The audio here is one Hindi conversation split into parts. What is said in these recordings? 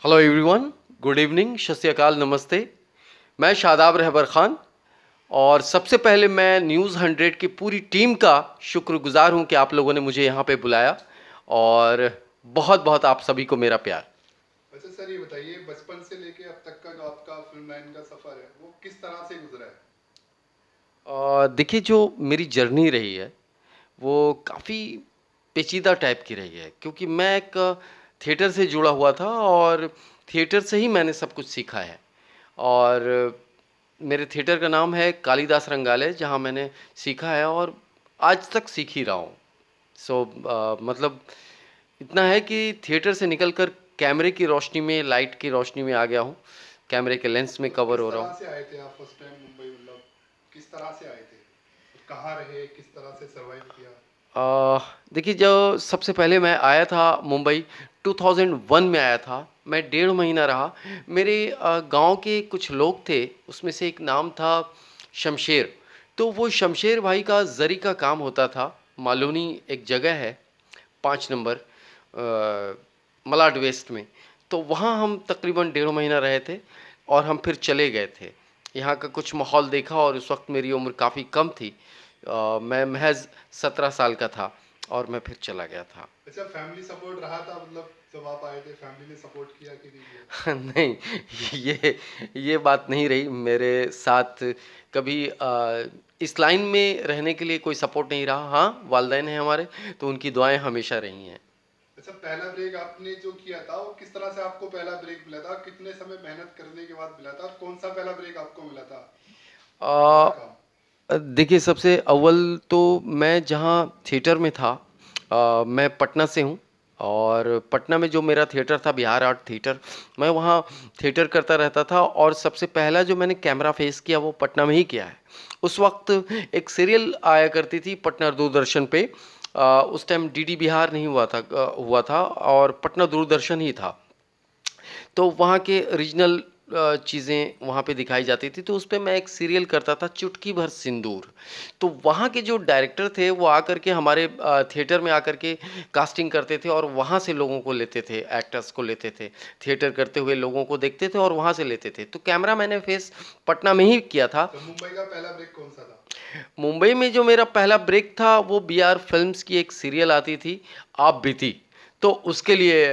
हेलो एवरीवन, गुड इवनिंग, सत श्री अकाल, नमस्ते। मैं शादाब रहबर ख़ान और सबसे पहले मैं न्यूज़ 100 की पूरी टीम का शुक्रगुजार हूं कि आप लोगों ने मुझे यहां पे बुलाया और बहुत बहुत आप सभी को मेरा प्यार। अच्छा सर, ये बताइए बचपन से लेके अब तक का जो आपका फिल्म लाइन का सफर है वो किस तरह से गुजरा है? देखिए, जो मेरी जर्नी रही है वो काफ़ी पेचीदा टाइप की रही है, क्योंकि मैं एक थिएटर से जुड़ा हुआ था और थिएटर से ही मैंने सब कुछ सीखा है। और मेरे थिएटर का नाम है कालिदास रंगालय, जहाँ मैंने सीखा है और आज तक सीख ही रहा हूँ। मतलब इतना है कि थिएटर से निकलकर कैमरे की रोशनी में, लाइट की रोशनी में आ गया हूँ, कैमरे के लेंस में तो कवर किस हो रहा तरह हूँ। से आए थे आप फर्स्ट टाइम मुंबई? मतलब किस तरह से आए थे और कहाँ रहे, किस तरह से सरवाइव किया? अ, देखिए, जो सबसे पहले मैं आया था मुंबई 2001 में आया था। मैं 1.5 महीना रहा। मेरे गांव के कुछ लोग थे, उसमें से एक नाम था शमशेर। तो वो शमशेर भाई का जरी का काम होता था। मालूनी एक जगह है, 5 नंबर, मलाड वेस्ट में। तो वहाँ हम तकरीबन 1.5 महीना रहे थे और हम फिर चले गए थे। यहाँ का कुछ माहौल देखा और उस वक्त मेरी उम्र काफ़ी कम थी। मैं महज 17 साल का था और मैं फिर चला गया था। अच्छा, फैमिली सपोर्ट रहा था? मतलब जब आप आए थे फैमिली ने सपोर्ट किया कि नहीं किया? नहीं, ये बात नहीं रही मेरे साथ कभी। इस लाइन में रहने के लिए कोई सपोर्ट नहीं रहा। हाँ, वालिदैन हैं हमारे, तो उनकी दुआएं हमेशा रही हैं। अच्छा, पहला ब्रेक आपने जो किया था वो किस तरह से आपको पहला ब्रेक मिला था? कितने समय मेहनत करने के बाद मिला था और कौन सा पहला ब्रेक आपको मिला था? पहला आ, काम। देखिए, सबसे अव्वल तो मैं जहाँ थिएटर में था, मैं पटना से हूँ और पटना में जो मेरा थिएटर था, बिहार आर्ट थिएटर, मैं वहाँ थिएटर करता रहता था और सबसे पहला जो मैंने कैमरा फेस किया वो पटना में ही किया है। उस वक्त एक सीरियल आया करती थी पटना दूरदर्शन पे। उस टाइम डीडी बिहार नहीं हुआ था और पटना दूरदर्शन ही था। तो वहाँ के ओरिजिनल चीज़ें वहाँ पे दिखाई जाती थी। तो उस पे मैं एक सीरियल करता था, चुटकी भर सिंदूर। तो वहाँ के जो डायरेक्टर थे वो आकर के हमारे थिएटर में आकर के कास्टिंग करते थे और वहाँ से लोगों को लेते थे, एक्टर्स को लेते थे। थिएटर करते हुए लोगों को देखते थे और वहाँ से लेते थे। तो कैमरा मैंने फेस पटना में ही किया था। तो मुंबई का पहला ब्रेक कौन सा था? मुंबई में जो मेरा पहला ब्रेक था वो बी आर फिल्म्स की एक सीरियल आती थी, आप बीती। तो उसके लिए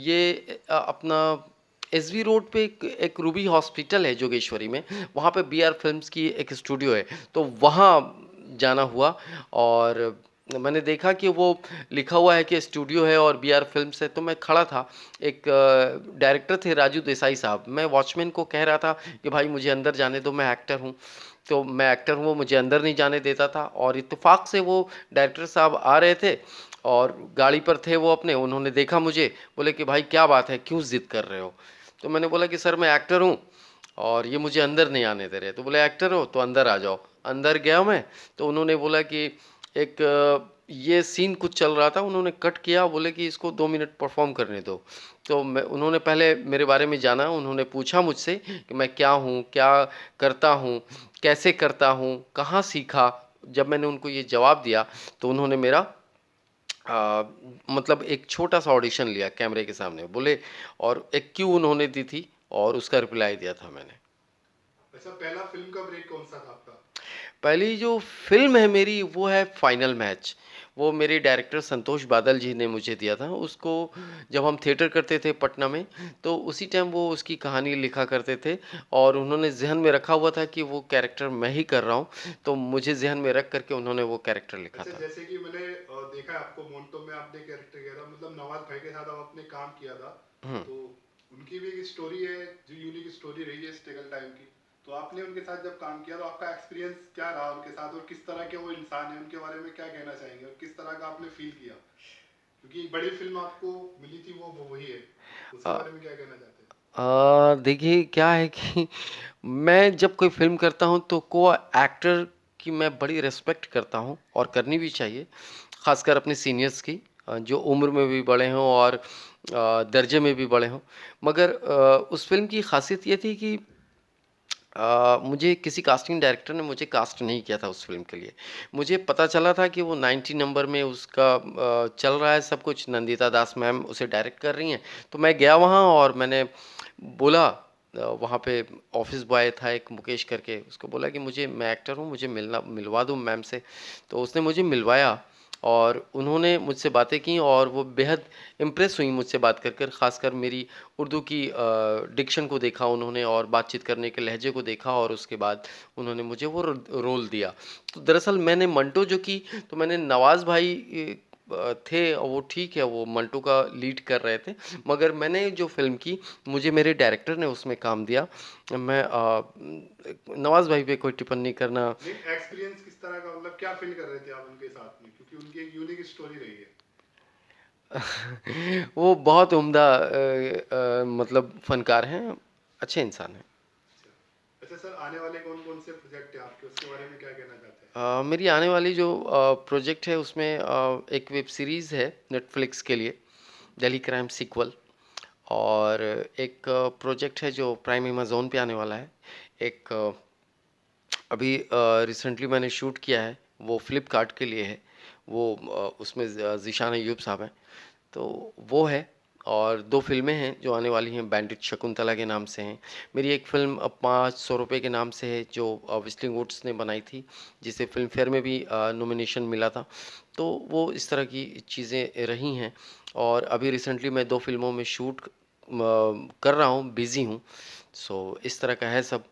ये अपना एसवी रोड पे एक रूबी हॉस्पिटल है जोगेश्वरी में, वहाँ पे बी आर फिल्म्स की एक स्टूडियो है। तो वहाँ जाना हुआ और मैंने देखा कि वो लिखा हुआ है कि स्टूडियो है और बी आर फिल्म्स है। तो मैं खड़ा था, एक डायरेक्टर थे राजू देसाई साहब। मैं वॉचमैन को कह रहा था कि भाई मुझे अंदर जाने दो, मैं एक्टर हूँ। तो मैं एक्टर हूँ, वो मुझे अंदर नहीं जाने देता था और इत्तेफाक से वो डायरेक्टर साहब आ रहे थे और गाड़ी पर थे वो अपने। उन्होंने देखा मुझे, बोले कि भाई क्या बात है, क्यों ज़िद कर रहे हो? तो मैंने बोला कि सर मैं एक्टर हूँ और ये मुझे अंदर नहीं आने दे रहे। तो बोले एक्टर हो तो अंदर आ जाओ। अंदर गया मैं, तो उन्होंने बोला कि एक ये सीन कुछ चल रहा था, उन्होंने कट किया, बोले कि इसको 2 मिनट परफॉर्म करने दो। तो मैं उन्होंने पहले मेरे बारे में जाना, उन्होंने पूछा मुझसे कि मैं क्या हूँ, क्या करता हूँ, कैसे करता हूँ, कहाँ सीखा। जब मैंने उनको ये जवाब दिया तो उन्होंने मेरा मतलब एक छोटा सा ऑडिशन लिया कैमरे के सामने, बोले, और एक क्यू उन्होंने दी थी और उसका रिप्लाई दिया था मैंने। अच्छा, पहला फिल्म का ब्रेक कौन सा था आपका? पहली जो फिल्म है मेरी वो है फाइनल मैच। वो मेरे डायरेक्टर संतोष बादल जी ने मुझे दिया था उसको। जब हम थिएटर करते थे पटना में, तो उसी टाइम वो उसकी कहानी लिखा करते थे और उन्होंने जहन में रखा हुआ था कि वो कैरेक्टर मैं ही कर रहा हूँ। तो मुझे जहन में रख करके उन्होंने वो कैरेक्टर लिखा अच्छा, था। जैसे कि मैंने देखा है आपको मोन्टो में आपने कैरेक्टर किया था, मतलब नवाज भाई के साथ अब आपने काम किया था, हम्म। तो उनकी भी एक स्टोरी है जो यूनिक स्टोरी रही है स्ट्रगल टाइम की। तो आपने उनके साथ जब काम किया तो आपका एक्सपीरियंस क्या रहा उनके साथ, और किस तरह के वो इंसान है, उनके बारे में क्या कहना चाहेंगे और किस तरह का आपने फील किया? क्योंकि एक बड़ी फिल्म आपको मिली थी, वो वही है, उसके अ, बारे में क्या कहना चाहते हैं? देखिए क्या है कि मैं जब कोई फ़िल्म करता हूँ तो को एक्टर की मैं बड़ी रिस्पेक्ट करता हूँ और करनी भी चाहिए, ख़ासकर अपने सीनियर्स की, जो उम्र में भी बड़े हों और दर्जे में भी बड़े हों। मगर उस फ़िल्म की ख़ासियत ये थी कि मुझे किसी कास्टिंग डायरेक्टर ने मुझे कास्ट नहीं किया था उस फ़िल्म के लिए। मुझे पता चला था कि वो 90 नंबर में उसका चल रहा है सब कुछ, नंदिता दास मैम उसे डायरेक्ट कर रही हैं। तो मैं गया वहाँ और मैंने बोला, वहाँ पे ऑफ़िस बॉय था एक मुकेश करके, उसको बोला कि मुझे, मैं एक्टर हूँ, मुझे मिलवा दो मैम से। तो उसने मुझे मिलवाया और उन्होंने मुझसे बातें की और वो बेहद इम्प्रेस हुई मुझसे बात कर कर, ख़ासकर मेरी उर्दू की डिक्शन को देखा उन्होंने और बातचीत करने के लहजे को देखा और उसके बाद उन्होंने मुझे वो रोल दिया। तो दरअसल मैंने मंटो जो की, तो मैंने नवाज़ भाई थे और वो ठीक है, वो मंटो का लीड कर रहे थे, मगर मैंने जो फ़िल्म की, मुझे मेरे डायरेक्टर ने उसमें काम दिया। मैं नवाज़ भाई पे कोई टिप्पणी करना। नहीं, एक्सपीरियंस किस तरह का, मतलब क्या फील कर रहे थे आप उनके साथ में, क्योंकि उनकी एक यूनिक स्टोरी रही है। वो बहुत उम्दा मतलब फ़नकार हैं, अच्छे इंसान हैं। अच्छा। अच्छा सर, आने वाले कौन कौन से प्रोजेक्ट हैं आपके, उसके बारे में क्या कहना चाहते हैं? मेरी आने वाली जो प्रोजेक्ट है उसमें एक वेब सीरीज़ है नेटफ्लिक्स के लिए, दिल्ली क्राइम सीक्वल। और एक प्रोजेक्ट है जो प्राइम अमेज़न पे आने वाला है। एक अभी रिसेंटली मैंने शूट किया है, वो फ्लिपकार्ट के लिए है। वो उसमें ज़ीशान अय्यूब साहब हैं, तो वो है। और 2 फ़िल्में हैं जो आने वाली हैं, बैंडिट शकुंतला के नाम से हैं। मेरी एक फ़िल्म 500 रुपए के नाम से है जो व्हिस्लिंग वुड्स ने बनाई थी, जिसे फ़िल्म फेयर में भी नॉमिनेशन मिला था। तो वो इस तरह की चीज़ें रही हैं। और अभी रिसेंटली मैं 2 फ़िल्मों में शूट कर रहा हूँ, बिज़ी हूँ। सो इस तरह का है सब।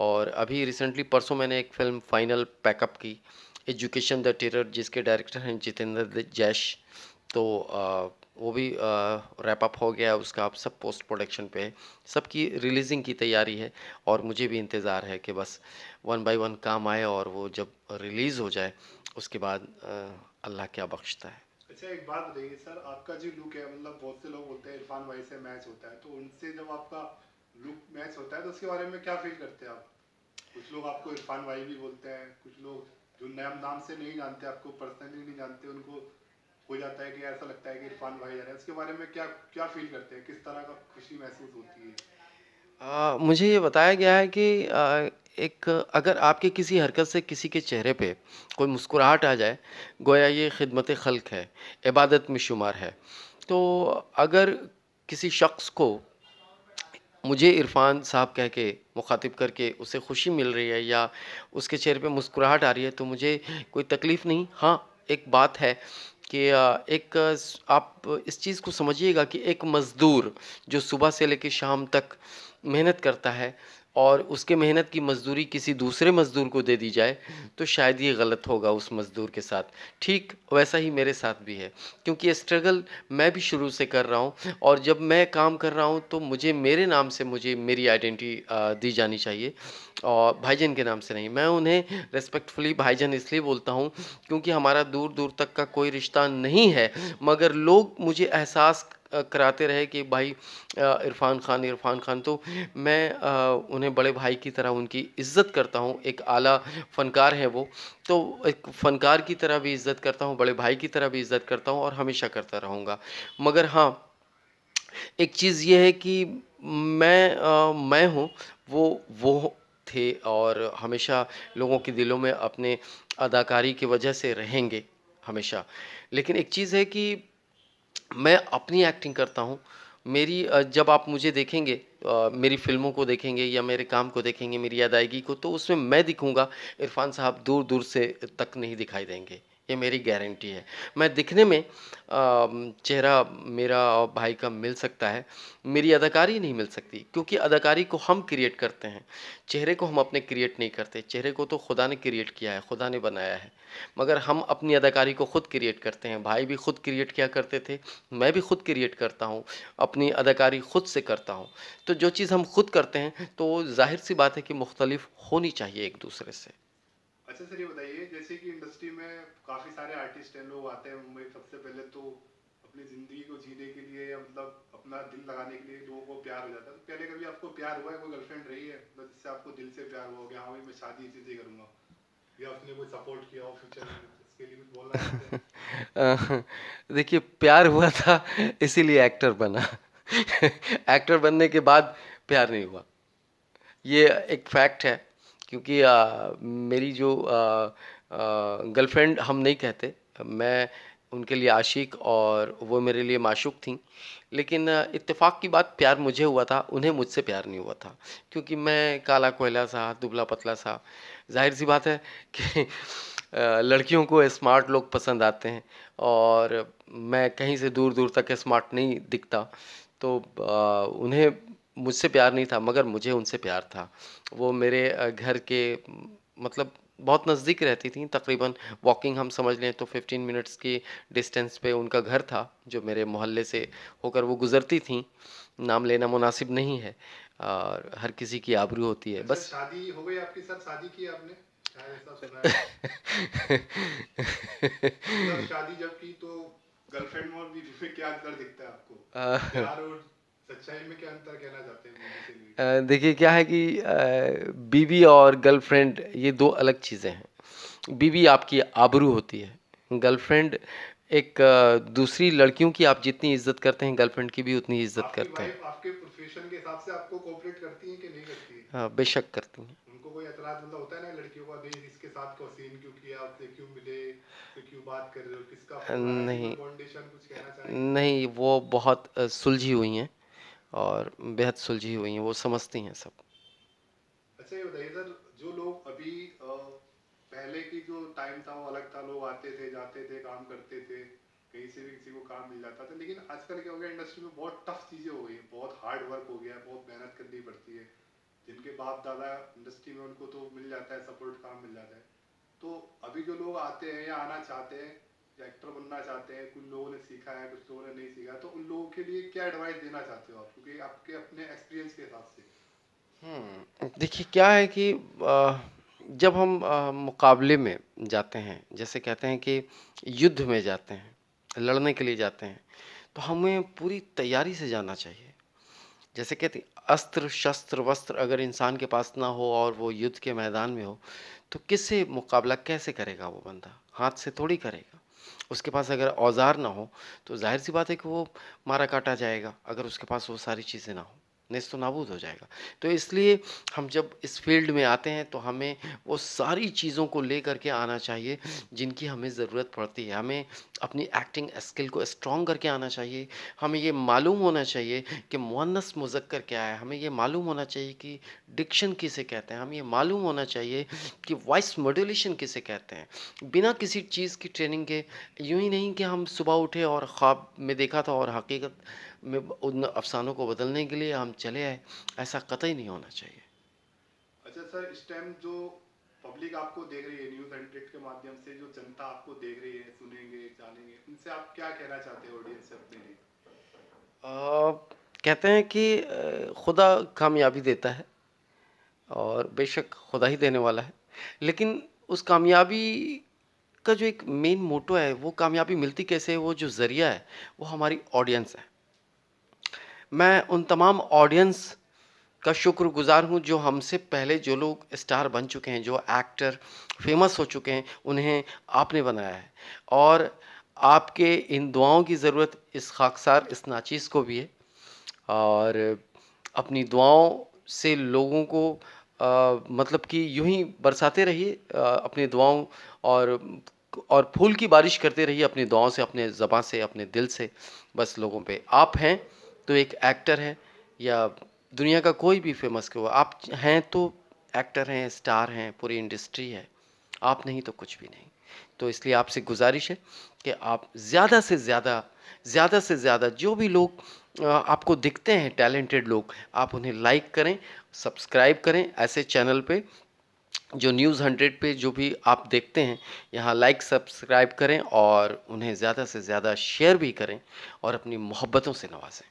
और अभी रिसेंटली परसों मैंने एक फ़िल्म फाइनल पैकअप की, एजुकेशन द टेरर, जिसके डायरेक्टर हैं जितेंद्र जैश। तो वो भी रैप अप हो गया उसका, अब सब पोस्ट प्रोडक्शन पे है, सबकी रिलीजिंग की तैयारी है। और मुझे भी इंतज़ार है कि बस वन बाय वन काम आए और वो जब रिलीज़ हो जाए उसके बाद अल्लाह क्या बख्शता है। अच्छा, एक बात बताइए सर, आपका जो लुक है, मतलब बहुत से लोग बोलते हैं इरफान भाई से मैच होता है, तो उनसे जब आपका लुक मैच होता है तो उसके बारे में क्या फील करते हैं आप? कुछ लोग आपको इरफान भाई भी बोलते हैं, कुछ लोग जो नाम नाम से नहीं जानते, आपको पर्सनली नहीं जानते, उनको हो जाता है कि ऐसा लगता है कि इरफान भाई आ रहे हैं, उसके बारे में क्या क्या फील करते हैं, किस तरह का खुशी महसूस होती है? मुझे ये बताया गया है कि एक अगर आपके किसी हरकत से किसी के चेहरे पे कोई मुस्कुराहट आ जाए, गोया ये खिदमत खल्क है, इबादत में शुमार है। तो अगर किसी शख्स को मुझे इरफान साहब कह के मुखातिब करके उसे खुशी मिल रही है या उसके चेहरे पे मुस्कुराहट आ रही है, तो मुझे कोई तकलीफ़ नहीं। हाँ, एक बात है कि आप इस चीज़ को समझिएगा कि एक मज़दूर जो सुबह से लेके शाम तक मेहनत करता है और उसके मेहनत की मज़दूरी किसी दूसरे मज़दूर को दे दी जाए, तो शायद ये गलत होगा उस मज़दूर के साथ। ठीक वैसा ही मेरे साथ भी है, क्योंकि ये स्ट्रगल मैं भी शुरू से कर रहा हूँ और जब मैं काम कर रहा हूँ तो मुझे मेरे नाम से मुझे मेरी आइडेंटिटी दी जानी चाहिए और भाईजान के नाम से नहीं। मैं उन्हें रिस्पेक्टफुली भाईजान इसलिए बोलता हूँ क्योंकि हमारा दूर-दूर तक का कोई रिश्ता नहीं है, मगर लोग मुझे एहसास कराते रहे कि भाई इरफ़ान खान, तो मैं उन्हें बड़े भाई की तरह उनकी इज़्ज़त करता हूँ। एक आला फ़नकार हैं वो, तो एक फ़नकार की तरह भी इज़्ज़त करता हूँ, बड़े भाई की तरह भी इज़्ज़त करता हूँ और हमेशा करता रहूँगा। मगर हाँ, एक चीज़ ये है कि मैं हूँ, वो थे और हमेशा लोगों के दिलों में अपने अदाकारी की वजह से रहेंगे, हमेशा। लेकिन एक चीज़ है कि मैं अपनी एक्टिंग करता हूँ। मेरी जब आप मुझे देखेंगे, मेरी फ़िल्मों को देखेंगे या मेरे काम को देखेंगे, मेरी अदायगी को, तो उसमें मैं दिखूँगा, इरफ़ान साहब दूर-दूर से तक नहीं दिखाई देंगे। ये मेरी गारंटी है। मैं दिखने में चेहरा मेरा और भाई का मिल सकता है, मेरी अदाकारी नहीं मिल सकती क्योंकि अदाकारी को हम क्रिएट करते हैं, चेहरे को हम अपने क्रिएट नहीं करते। चेहरे को तो खुदा ने क्रिएट किया है, खुदा ने बनाया है, मगर हम अपनी अदाकारी को खुद क्रिएट करते हैं। भाई भी खुद क्रिएट किया करते थे, मैं भी खुद क्रिएट करता हूँ, अपनी अदाकारी खुद से करता हूँ। तो जो चीज़ हम खुद करते हैं तो ज़ाहिर-सी बात है कि मुख्तलिफ होनी चाहिए एक दूसरे से। अच्छा सर, ये बताइए, जैसे कि इंडस्ट्री में काफ़ी सारे आर्टिस्ट हैं, लोग आते हैं मुंबई, सबसे पहले तो अपनी ज़िंदगी को जीने के लिए या मतलब अपना दिल लगाने के लिए लोगों को प्यार हो जाता है। तो पहले कभी आपको प्यार हुआ है, कोई गर्लफ्रेंड रही है मतलब जिससे आपको दिल से प्यार हुआ हो गया, हाँ भाई मैं शादी इसी से करूँगा, या उसने कोई सपोर्ट किया हो फ्यूचर में, इसके लिए कुछ बोलना चाहते हैं? देखिए, प्यार हुआ था इसीलिए एक्टर बना। एक्टर बनने के बाद प्यार नहीं हुआ। ये एक फैक्ट है क्योंकि मेरी जो गर्लफ्रेंड हम नहीं कहते, मैं उनके लिए आशिक और वो मेरे लिए माशूक थीं। लेकिन इत्तेफाक की बात, प्यार मुझे हुआ था, उन्हें मुझसे प्यार नहीं हुआ था क्योंकि मैं काला कोयला सा, दुबला पतला सा। जाहिर सी बात है कि लड़कियों को स्मार्ट लोग पसंद आते हैं और मैं कहीं से दूर दूर तक स्मार्ट नहीं दिखता। तो उन्हें मुझसे प्यार नहीं था मगर मुझे उनसे प्यार था। वो मेरे घर के मतलब बहुत नज़दीक रहती थी, तकरीबन वॉकिंग हम समझ लें तो 15 मिनट्स की डिस्टेंस पे उनका घर था जो मेरे मोहल्ले से होकर वो गुज़रती थीं। नाम लेना मुनासिब नहीं है और हर किसी की आबरू होती है अच्छा, बस। शादी हो गई आपकी सर? शादी की आपने? शायद ऐसा सुना है। मतलब शादी जब की तो गर्लफ्रेंड और बीवी में क्या अंतर दिखता है आपको? अ, प्यार और सच्चाई में क्या अंतर कहना चाहते हैं बीवी से भी? देखिए क्या है कि बीवी और गर्लफ्रेंड ये दो अलग चीज़ें हैं। बीवी आपकी आबरू होती है, गर्लफ्रेंड एक दूसरी लड़कियों की आप जितनी इज्जत करते हैं गर्लफ्रेंड की भी उतनी इज्जत आपकी करते हैं। वाइफ आपके प्रोफेशन के हिसाब से आपको कोऑपरेट करती है कि नहीं करती है? हाँ, बेशक करती हैं। उनको कोई एतराज मतलब होता है ना लड़कियों का, भाई इसके साथ को सीन क्यों किया, आपसे क्यों मिले, तो क्यों बात कर रहे हो, किसका फोन आया, ऐसी नहीं, कोई बॉन्डेशन कुछ कहना चाहेंगे? नहीं वो बहुत सुलझी हुई हैं और बेहद सुलझी हुई हैं, वो समझती हैं सब। अच्छा, ये बताइए सर, जो लोग अभी पहले की जो टाइम था वो अलग था, लोग आते थे जाते थे काम करते थे, कहीं से भी किसी को काम मिल जाता था। लेकिन आजकल क्या हो गया, इंडस्ट्री में बहुत टफ चीजें हो गई हैं, बहुत हार्ड वर्क हो गया है, बहुत मेहनत करनी पड़ती है। जिनके बाप दादा इंडस्ट्री में, उनको तो मिल जाता है सपोर्ट, काम मिल जाता है। तो अभी जो लोग आते हैं या आना चाहते हैं या एक्टर बनना चाहते हैं, कुछ लोगों ने सीखा है कुछ लोगों ने नहीं सीखा, तो उन लोगों के लिए क्या एडवाइस देना चाहते हो आप, क्योंकि आपके अपने एक्सपीरियंस के हिसाब से? देखिए क्या है कि जब हम मुकाबले में जाते हैं, जैसे कहते हैं कि युद्ध में जाते हैं, लड़ने के लिए जाते हैं, तो हमें पूरी तैयारी से जाना चाहिए। जैसे कहते हैं, अस्त्र शस्त्र वस्त्र अगर इंसान के पास ना हो और वो युद्ध के मैदान में हो तो किससे मुकाबला कैसे करेगा वो बंदा? हाथ से थोड़ी करेगा। उसके पास अगर औजार ना हो तो जाहिर सी बात है कि वो मारा काटा जाएगा। अगर उसके पास वो सारी चीज़ें ना हो, नेस्तो नाबूद हो जाएगा। तो इसलिए हम जब इस फील्ड में आते हैं तो हमें वो सारी चीज़ों को लेकर के आना चाहिए जिनकी हमें ज़रूरत पड़ती है। हमें अपनी एक्टिंग स्किल को स्ट्रॉन्ग करके आना चाहिए। हमें ये मालूम होना चाहिए कि मुअन्नस मुज़क्कर क्या है। हमें ये मालूम होना चाहिए कि डिक्शन किसे कहते हैं। हमें ये मालूम होना चाहिए कि वॉइस मॉड्यूलेशन किसे कहते हैं। बिना किसी चीज़ की ट्रेनिंग के यूँ ही नहीं कि हम सुबह उठे और ख्वाब में देखा था और हकीकत में उन अफ़सानों को बदलने के लिए हम चले आए, ऐसा कतई नहीं होना चाहिए। अच्छा सर, इस टाइम जो पब्लिक आपको देख रही है न्यूज़ 100 के माध्यम से, जो जनता आपको देख रही है, सुनेंगे जानेंगे, उनसे आप क्या कहना चाहते हैं ऑडियंस से अपने लिए? कहते हैं कि खुदा कामयाबी देता है और बेशक खुदा ही देने वाला है। लेकिन उस कामयाबी का जो एक मेन मोटो है, वो कामयाबी मिलती कैसे है, वो जो ज़रिया है, वो हमारी ऑडियंस है। मैं उन तमाम ऑडियंस का शुक्रगुज़ार हूँ जो हमसे पहले जो लोग स्टार बन चुके हैं, जो एक्टर फेमस हो चुके हैं, उन्हें आपने बनाया है। और आपके इन दुआओं की ज़रूरत इस खाकसार इस नाचीज़ को भी है। और अपनी दुआओं से लोगों को मतलब कि यूं ही बरसाते रहिए अपनी दुआओं और फूल की बारिश करते रहिए अपनी दुआओं से, अपने ज़बां से, अपने दिल से। बस लोगों पे आप हैं तो एक एक्टर हैं या दुनिया का कोई भी फेमस क्यों, आप हैं तो एक्टर हैं, स्टार हैं, पूरी इंडस्ट्री है। आप नहीं तो कुछ भी नहीं। तो इसलिए आपसे गुजारिश है कि आप ज़्यादा से ज़्यादा जो भी लोग आपको दिखते हैं टैलेंटेड लोग, आप उन्हें लाइक करें, सब्सक्राइब करें ऐसे चैनल पे जो न्यूज़ 100 पे जो भी आप देखते हैं, यहाँ लाइक सब्सक्राइब करें और उन्हें ज़्यादा से ज़्यादा शेयर भी करें और अपनी मोहब्बतों से नवाजें।